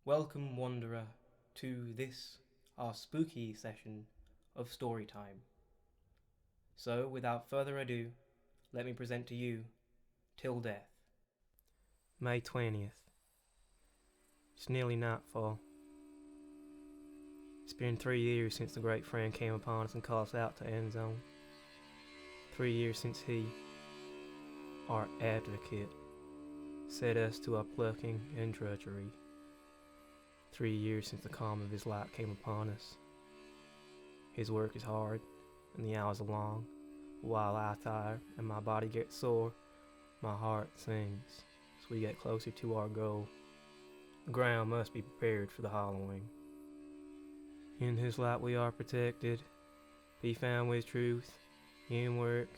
Welcome, wanderer, to this, our spooky session of story time. So, without further ado, let me present to you Till Death. May 20th. It's nearly nightfall. It's been 3 years since the great friend came upon us and called us out to end zone. 3 years since he, our advocate, set us to our plucking and drudgery. 3 years since the calm of his light came upon us. His work is hard, and the hours are long. While I tire and my body gets sore, my heart sings as we get closer to our goal. The ground must be prepared for the hollowing. In his light we are protected, be found with truth, in work,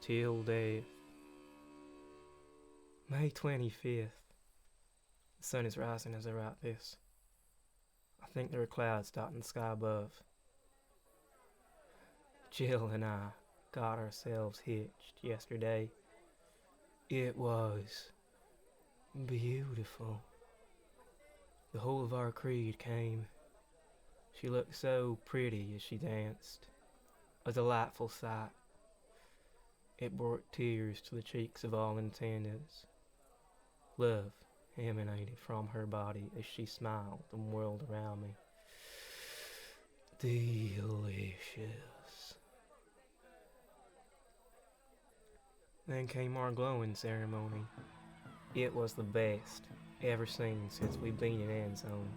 till death. May 25th. The sun is rising as I write this. I think there are clouds dotting the sky above. Jill and I got ourselves hitched yesterday. It was beautiful. The whole of our creed came. She looked so pretty as she danced. A delightful sight. It brought tears to the cheeks of all in attendance. Love emanated from her body as she smiled and whirled around me. Delicious. Then came our glowing ceremony. It was the best ever seen since we've been in end zone.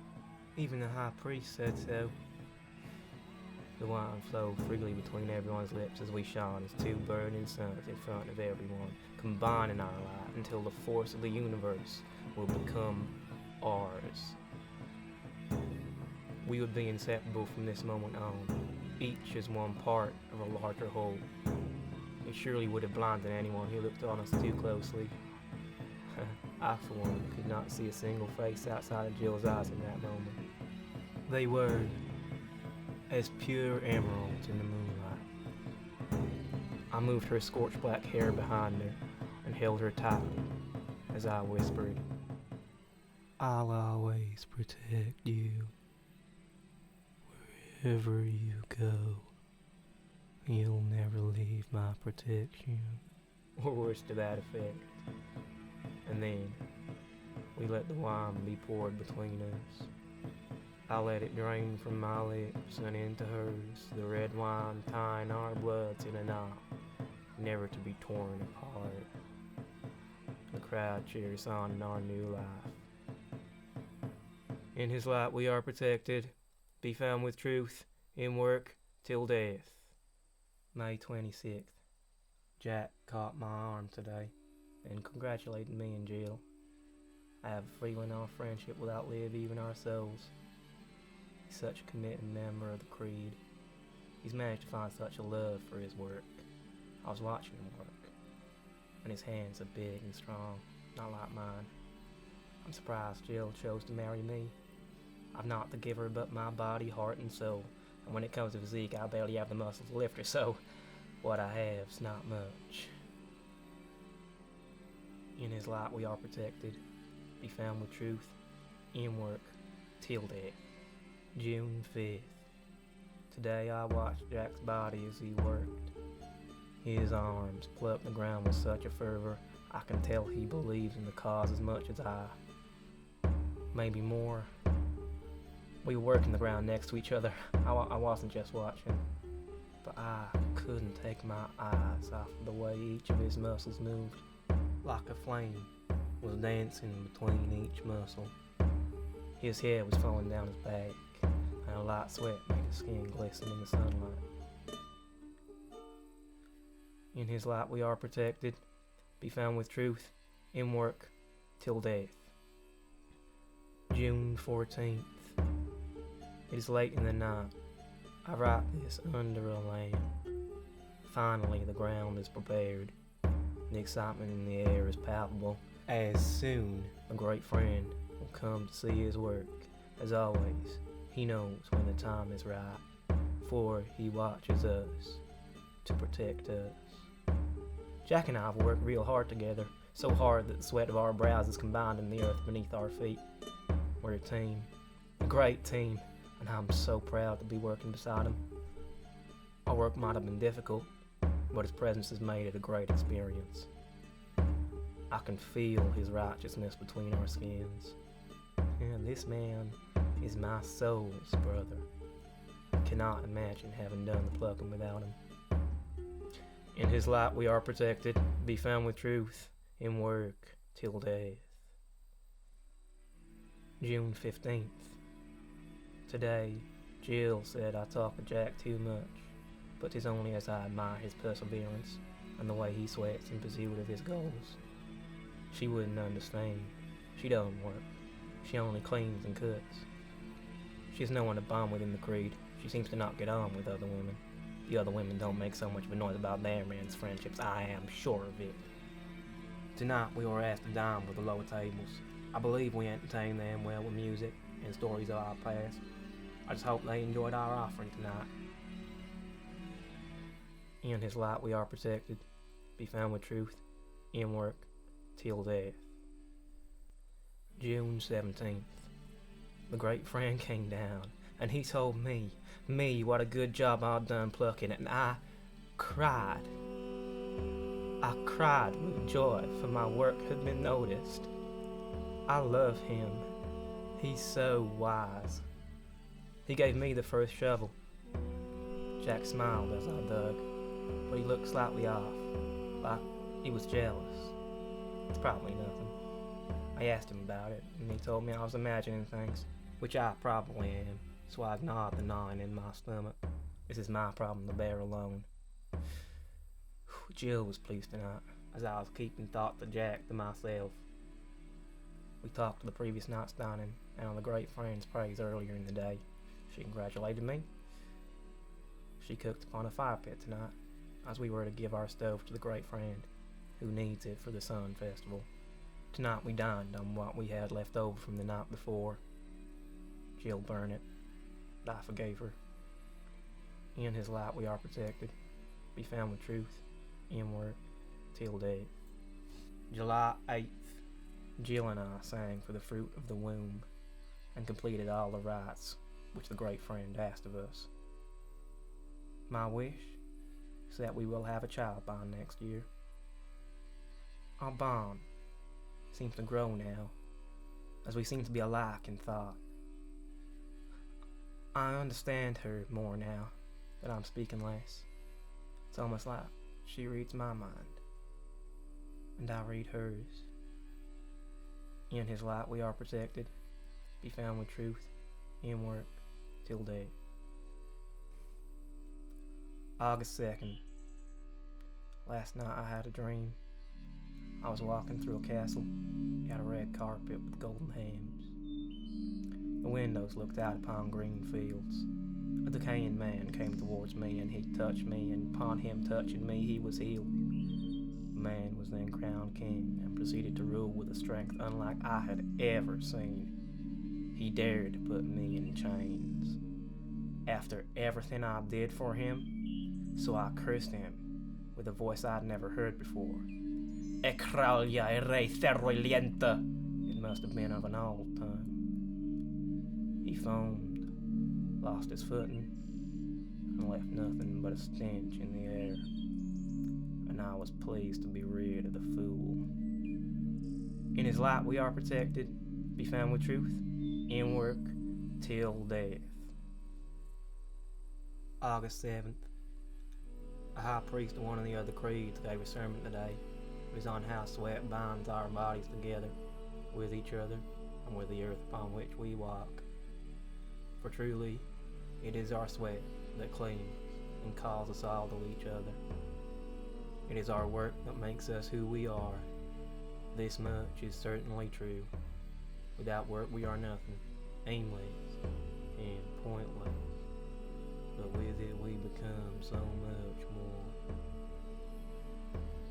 Even the high priest said so. The wine flowed freely between everyone's lips as we shone as two burning suns in front of everyone, combining our light until the force of the universe will become ours. We would be inseparable from this moment on, each as one part of a larger whole. It surely would have blinded anyone who looked on us too closely. I, for one, could not see a single face outside of Jill's eyes in that moment. They were as pure emeralds in the moonlight. I moved her scorched black hair behind her and held her tightly as I whispered, "I'll always protect you. Wherever you go, you'll never leave my protection." Or words to that effect. And then we let the wine be poured between us. I let it drain from my lips and into hers, the red wine tying our bloods in a knot, never to be torn apart. The crowd cheers on in our new life. In his light we are protected, be found with truth, in work, till death. May 26th. Jack caught my arm today and congratulated me and Jill. I have a feeling our friendship will outlive even our souls. He's such a committed member of the creed. He's managed to find such a love for his work. I was watching him work, and his hands are big and strong, not like mine. I'm surprised Jill chose to marry me. I'm not the giver but my body, heart, and soul, and when it comes to physique, I barely have the muscles to lift her, so what I have's not much. In his light we are protected, be found with truth, in work, till death. June 5th. Today I watched Jack's body as he worked. His arms plucked the ground with such a fervor, I can tell he believes in the cause as much as I. Maybe more. We were working the ground next to each other. I wasn't just watching. But I couldn't take my eyes off the way each of his muscles moved. Like a flame was dancing between each muscle. His hair was falling down his back, and a light sweat made his skin glisten in the sunlight. In his light we are protected, be found with truth, in work, till death. June 14th. It is late in the night. I write this under a lamp. Finally the ground is prepared. The excitement in the air is palpable, as soon a great friend will come to see his work. As always, he knows when the time is right, for he watches us to protect us. Jack and I have worked real hard together, so hard that the sweat of our brows is combined in the earth beneath our feet. We're a team, A great team, and I'm so proud to be working beside him. Our work might have been difficult, but his presence has made it a great experience. I can feel his righteousness between our skins. And this man is my soul's brother. I cannot imagine having done the plucking without him. In his light we are protected, be found with truth, in work till death. June 15th. Today, Jill said I talk to Jack too much, but 'tis only as I admire his perseverance and the way he sweats in pursuit of his goals. She wouldn't understand. She doesn't work. She only cleans and cooks. She's no one to bond with in the creed. She seems to not get on with other women. The other women don't make so much of a noise about their men's friendships, I am sure of it. Tonight we were asked to dine with the lower tables. I believe we entertained them well with music and stories of our past. I just hope they enjoyed our offering tonight. In his light we are protected, be found with truth, in work, till death. June 17th. The great friend came down, and he told me, what a good job I'd done plucking it, and I cried. I cried with joy, for my work had been noticed. I love him. He's so wise. He gave me the first shovel. Jack smiled as I dug, but he looked slightly off, like he was jealous. It's probably nothing. I asked him about it, and he told me I was imagining things, which I probably am, so I ignored the gnawing in my stomach. This is my problem to bear alone. Jill was pleased tonight, as I was keeping thought to Jack to myself. We talked of the previous night's dining, and on the great friend's praise earlier in the day. She congratulated me. She cooked upon a fire pit tonight, as we were to give our stove to the great friend, who needs it for the Sun Festival. Tonight we dined on what we had left over from the night before. Jill burned it, but I forgave her. In his light we are protected, be found with truth, in work, till death. July 8th. Jill and I sang for the fruit of the womb, and completed all the rites which the great friend asked of us. My wish is that we will have a child by next year. Our bond seems to grow now, as we seem to be alike in thought. I understand her more now that I'm speaking less. It's almost like she reads my mind, and I read hers. In his light we are protected, be found with truth, in work, till death. August 2nd. Last night I had a dream. I was walking through a castle. It had a red carpet with golden hems. The windows looked out upon green fields. A decaying man came towards me, and he touched me, and upon him touching me he was healed. The man was then crowned king, and proceeded to rule with a strength unlike I had ever seen. He dared to put me in chains. After everything I did for him, so I cursed him with a voice I'd never heard before. Ekralia rei cerroilienta. It must have been of an old tongue. He foamed, lost his footing, and left nothing but a stench in the air. And I was pleased to be rid of the fool. In his light we are protected, be found with truth, in work, till death. August 7th. A high priest of one of the other creeds gave a sermon today. It was on how sweat binds our bodies together with each other and with the earth upon which we walk. For truly, it is our sweat that cleans and calls us all to each other. It is our work that makes us who we are. This much is certainly true. Without work we are nothing, aimless and pointless. But with it we become so much more.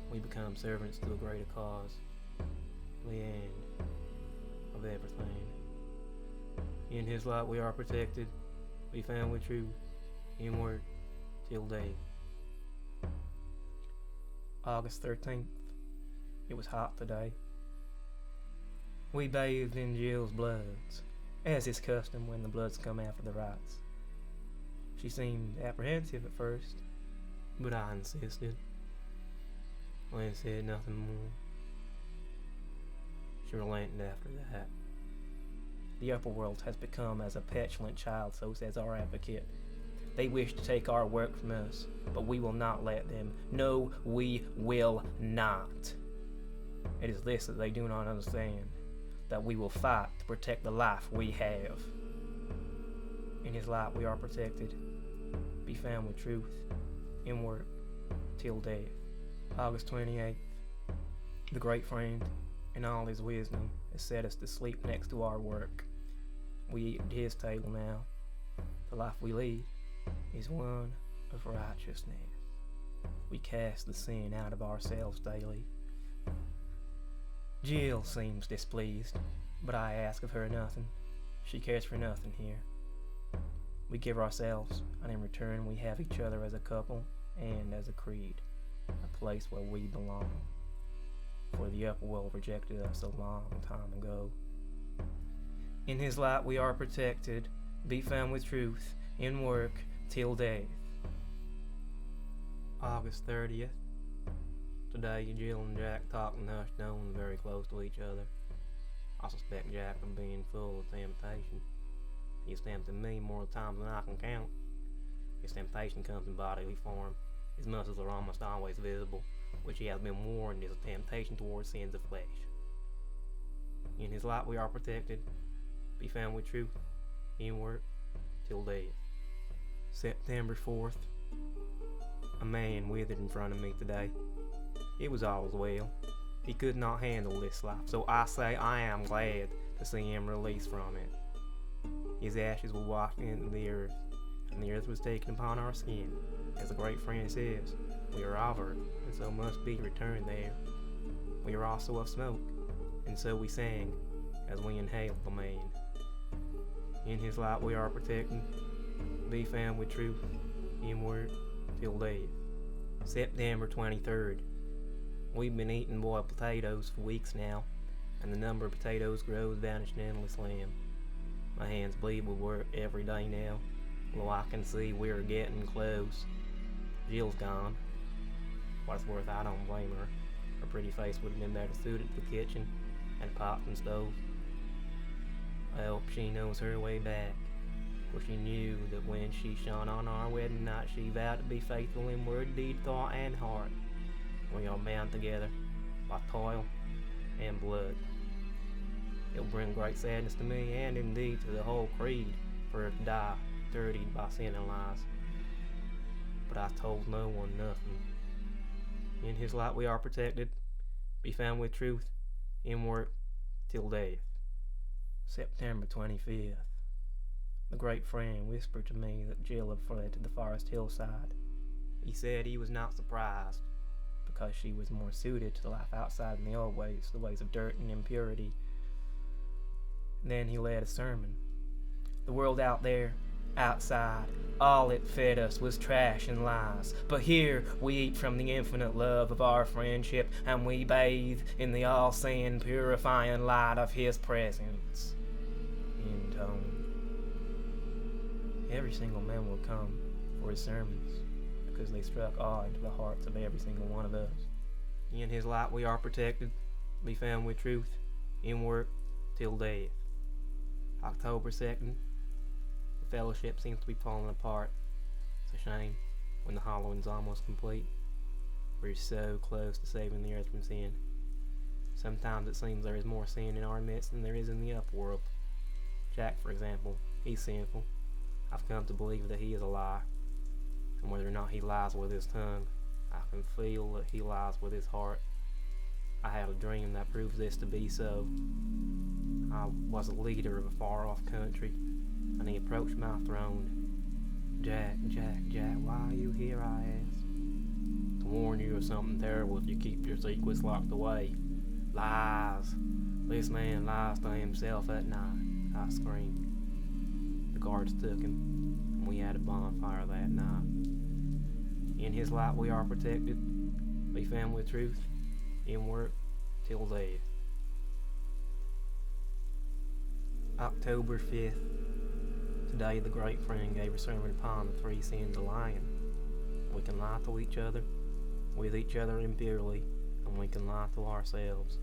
We become servants to a greater cause, the end of everything. In his light we are protected, be found with truth, in work, till death. August 13th. It was hot today. We bathed in Jill's bloods, as is custom when the bloods come after the rites. She seemed apprehensive at first, but I insisted. Lynn said nothing more. She relented after that. The upper world has become as a petulant child, so says our advocate. They wish to take our work from us, but we will not let them. No, we will not. It is this that they do not understand, that we will fight to protect the life we have. In his light we are protected, be found with truth, in work, till death. August 28th. The great friend, in all his wisdom, has set us to sleep next to our work. We eat at his table now. The life we lead is one of righteousness. We cast the sin out of ourselves daily. Jill seems displeased, but I ask of her nothing. She cares for nothing here. We give ourselves, and in return we have each other as a couple and as a creed, a place where we belong. For the upper world rejected us a long time ago. In his light we are protected, be found with truth, in work, till death. August 30th. Today, Jill and Jack talking hushed on very close to each other. I suspect Jack of being full of temptation. He's tempted me more times than I can count. His temptation comes in bodily form. His muscles are almost always visible, which he has been warned is a temptation towards sins of flesh. In his light we are protected, be found with truth, in work, till death. September 4th. A man withered in front of me today. It was all well. He could not handle this life, so I say I am glad to see him released from it. His ashes were washed into the earth, and the earth was taken upon our skin. As the great friend says, we are of earth, and so must be returned there. We are also of smoke, and so we sang, as we inhaled the man. In his light we are protected, be found with truth, in work, till death. September 23rd. We've been eating boiled potatoes for weeks now, and the number of potatoes grows vanished endlessly. My hands bleed with work every day now, though I can see we're getting close. Jill's gone. What's worth, I don't blame her. Her pretty face would have been better suited to the kitchen and pot and stove. I hope she knows her way back, for she knew that when she shone on our wedding night, she vowed to be faithful in word, deed, thought, and heart. We are bound together by toil and blood. It will bring great sadness to me, and indeed to the whole creed, for her to die dirtied by sin and lies. But I told no one nothing. In his light we are protected, be found with truth, in work, till death. September 25th. The great friend whispered to me that Jill had fled to the forest hillside. He said he was not surprised, because she was more suited to the life outside than the old ways, the ways of dirt and impurity. Then he led a sermon. The world out there, outside, all it fed us was trash and lies. But here we eat from the infinite love of our friendship, and we bathe in the all-seeing, purifying light of his presence. In tone. Every single man will come for his sermons, because they struck awe into the hearts of every single one of us. In his light we are protected, be found with truth, in work, till death. October 2nd. The fellowship seems to be falling apart. It's a shame, when the hollowing's almost complete. We're so close to saving the earth from sin. Sometimes it seems there is more sin in our midst than there is in the upworld. Jack, for example, he's sinful. I've come to believe that he is a liar. And whether or not he lies with his tongue, I can feel that he lies with his heart. I had a dream that proves this to be so. I was a leader of a far-off country, and he approached my throne. Jack, why are you here, I asked. To warn you of something terrible if you keep your secrets locked away. Lies. This man lies to himself at night, I screamed. The guards took him, and we had a bonfire that night. In his light we are protected, be found with truth, in work, till death. October 5th. Today the great friend gave a sermon upon the three sins of lying. We can lie to each other, with each other impurely, and we can lie to ourselves.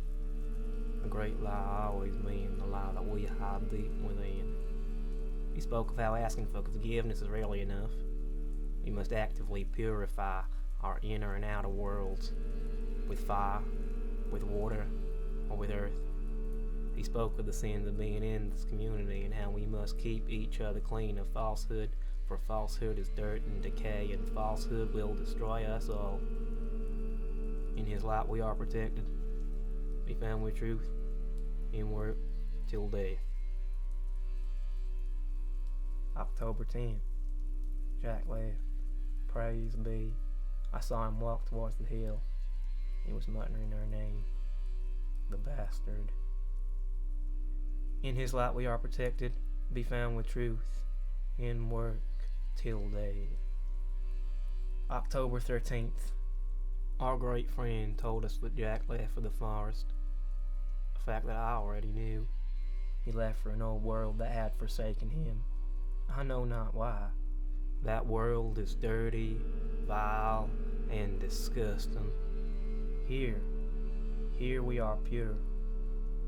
A great lie always means the lie that we hide deep within. He spoke of how asking for forgiveness is rarely enough. We must actively purify our inner and outer worlds with fire, with water, or with earth. He spoke of the sins of being in this community and how we must keep each other clean of falsehood, for falsehood is dirt and decay, and falsehood will destroy us all. In his light we are protected, be found with truth, in work till death. October 10th. Jack left. Praise be. I saw him walk towards the hill. He was muttering her name. The bastard. In his light we are protected, be found with truth, in work till day. October 13th. Our great friend told us that Jack left for the forest, a fact that I already knew. He left for an old world that had forsaken him. I know not why. That world is dirty, vile, and disgusting. Here we are pure.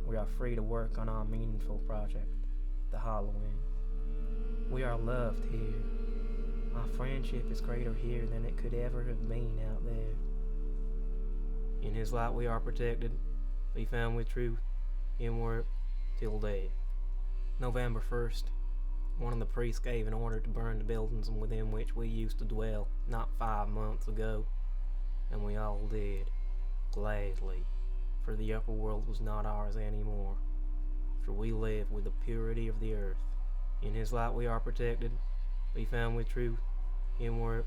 We are free to work on our meaningful project, the Halloween. We are loved here. Our friendship is greater here than it could ever have been out there. In his light we are protected, be found with truth, in work till death. November 1st. One of the priests gave an order to burn the buildings within which we used to dwell not 5 months ago, and we all did, gladly, for the upper world was not ours anymore, for we live with the purity of the earth. In his light we are protected, be found with truth, in work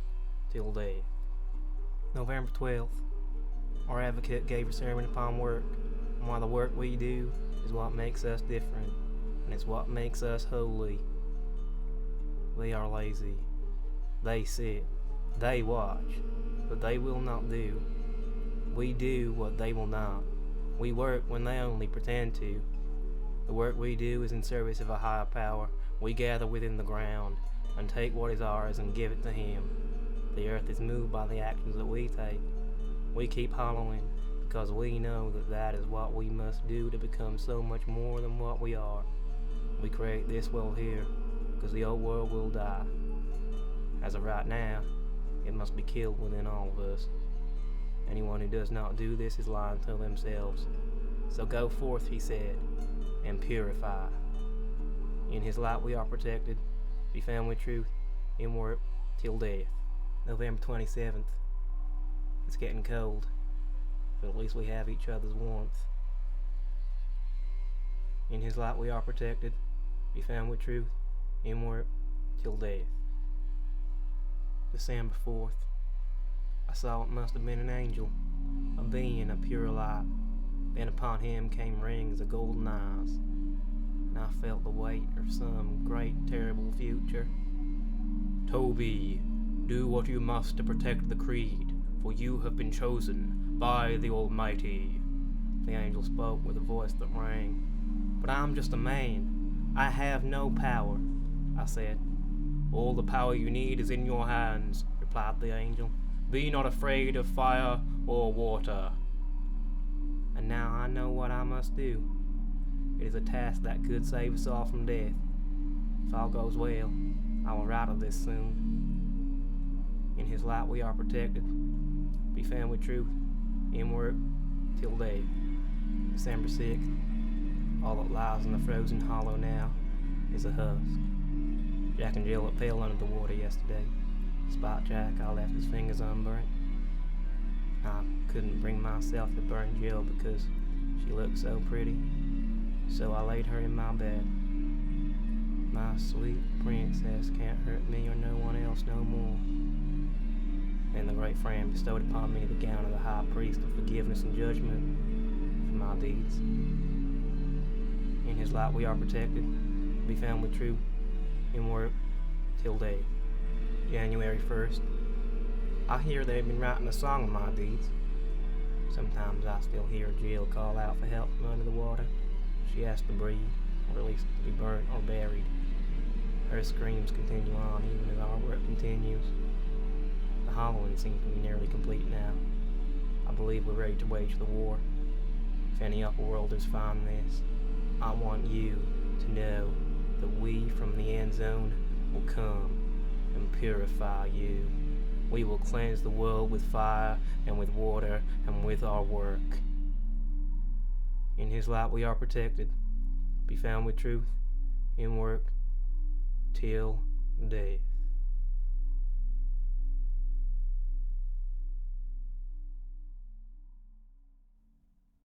till death. November 12th. Our advocate gave a sermon upon work, and why the work we do is what makes us different, and it's what makes us holy. They are lazy. They sit. They watch. But they will not do. We do what they will not. We work when they only pretend to. The work we do is in service of a higher power. We gather within the ground and take what is ours and give it to him. The earth is moved by the actions that we take. We keep hollowing because we know that that is what we must do to become so much more than what we are. We create this world here because the old world will die. As of right now, it must be killed within all of us. Anyone who does not do this is lying to themselves. So go forth, he said, and purify. In his light we are protected, be found with truth, in work till death. November 27th. It's getting cold, but at least we have each other's warmth. In his light we are protected, be found with truth, in work till death. December 4th. I saw what must have been an angel, a being of pure light. Then upon him came rings of golden eyes, and I felt the weight of some great terrible future. Toby, do what you must to protect the creed, for you have been chosen by the Almighty. The angel spoke with a voice that rang. But I'm just a man. I have no power, I said. All the power you need is in your hands, replied the angel. Be not afraid of fire or water. And now I know what I must do. It is a task that could save us all from death. If all goes well, I will out of this soon. In his light we are protected, be found with truth, in work till death. December 6th. All that lies in the frozen hollow now is a husk. Jack and Jill fell under the water yesterday. Despite Jack, I left his fingers unburnt. I couldn't bring myself to burn Jill because she looked so pretty, so I laid her in my bed. My sweet princess can't hurt me or no one else no more. Then the great friend bestowed upon me the gown of the high priest of forgiveness and judgment for my deeds. In his light we are protected, be found with truth, in work till death. January 1st. I hear they've been writing a song of my deeds. Sometimes I still hear Jill call out for help from under the water. She has to breathe. or at least to be burnt or buried. Her screams continue on even as our work continues. The hollowing seems to be nearly complete now. I believe we're ready to wage the war. If any upperworlders find this, I want you to know that we from the end zone will come and purify you. We will cleanse the world with fire and with water and with our work. In his light we are protected, be found with truth, in work, till death.